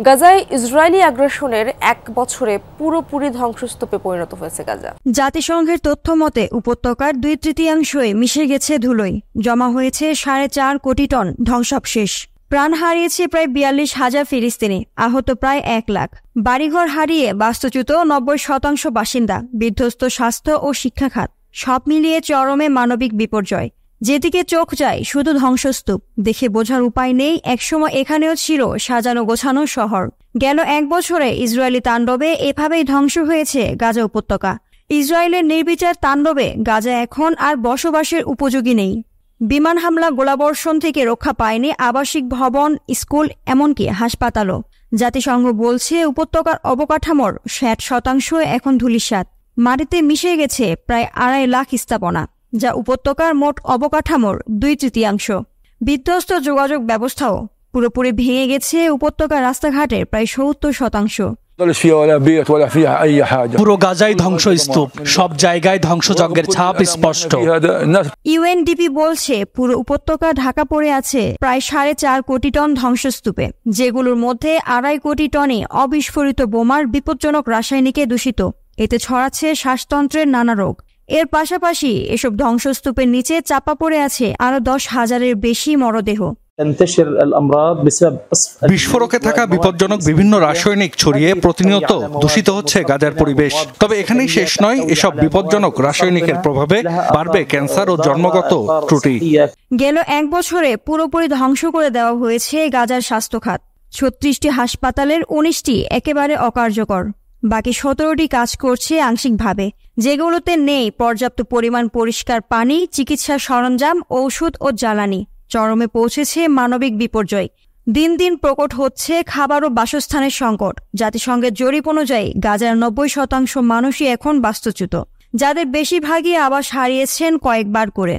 গাজায় ইসরায়েলি আগ্রাসনের ১ বছরে পুরোপুরি ধ্বংসস্তূপে পরিণত হয়েছে গাজা। জাতিসংঘের তথ্য মতে উপত্যকার ২/৩ মিশে গেছে ধুলোয়। জমা হয়েছে ৪.৫ কোটি টন ধ্বংসাবশেষ। প্রাণ হারিয়েছে প্রায় ৪২,০০০ ফিলিস্তিনি, আহত প্রায় ১ লাখ। বাড়িঘর হারিয়ে বাস্তুচ্যুত ৯০% বাসিন্দা, বিধ্বস্ত স্বাস্থ্য ও শিক্ষা খাত, সব মিলিয়ে চরমে মানবিক বিপর্যয়। যেদিকে চোখ যায় শুধু ধ্বংসস্তূপ, দেখে বোঝার উপায় নেই একসময় এখানেও ছিল সাজানো গোছানো শহর। গেল ১ বছরে ইসরায়েলি তাণ্ডবে এভাবেই ধ্বংস হয়েছে গাজা উপত্যকা। ইসরায়েলের নির্বিচার তাণ্ডবে গাজা এখন আর বসবাসের উপযোগী নেই। বিমান হামলা, গোলাবর্ষণ থেকে রক্ষা পায়নি আবাসিক ভবন, স্কুল, এমনকি হাসপাতালও। জাতিসংঘ বলছে উপত্যকার অবকাঠামোর ৬০% এখন ধূলিসাৎ। মাটিতে মিশে গেছে প্রায় ২.৫ লাখ স্থাপনা, যা উপত্যকার মোট অবকাঠামোর ২/৩। বিধ্বস্ত যোগাযোগ ব্যবস্থাও পুরোপুরি ভেঙে গেছে উপত্যকার রাস্তাঘাটের প্রায় ৭০%। পুরো গাজাই ধ্বংসস্তূপ, সব জায়গায় ধ্বংসযজ্ঞের ছাপ স্পষ্ট। ইউএনডিপি বলছে পুরো উপত্যকা ঢাকা পড়ে আছে প্রায় ৪.৫ কোটি টন ধ্বংসস্তূপে, যেগুলোর মধ্যে ২.৫ কোটি টনে অবিস্ফোরিত বোমার বিপজ্জনক রাসায়নিকে দূষিত। এতে ছড়াচ্ছে শ্বাসতন্ত্রের নানা রোগ। এর পাশাপাশি এসব ধ্বংসস্তূপের নিচে চাপা পড়ে আছে আরো ১০,০০০-এর বেশি মরদেহ। বিস্ফোরকে থাকা বিপজ্জনক বিভিন্ন রাসায়নিক ছড়িয়ে প্রতিনিয়ত দূষিত হচ্ছে গাজার পরিবেশ। তবে এখানেই শেষ নয়, এসব বিপজ্জনক রাসায়নিকের প্রভাবে বাড়বে ক্যান্সার ও জন্মগত ত্রুটি। গেল ১ বছরে পুরোপুরি ধ্বংস করে দেওয়া হয়েছে গাজার স্বাস্থ্য খাত। ৩৬টি হাসপাতালের ১৯টি একেবারে অকার্যকর, বাকি ১৭টি কাজ করছে আংশিকভাবে, যেগুলোতে নেই পর্যাপ্ত পরিমাণ পরিষ্কার পানি, চিকিৎসা সরঞ্জাম, ঔষধ ও জ্বালানি। চরমে পৌঁছেছে মানবিক বিপর্যয়। দিন দিন প্রকট হচ্ছে খাবার ও বাসস্থানের সংকট। জাতিসংঘের জরিপ অনুযায়ী গাজার ৯০% মানুষই এখন বাস্তুচ্যুত, যাদের বেশিরভাগই আবাস হারিয়েছেন কয়েকবার করে।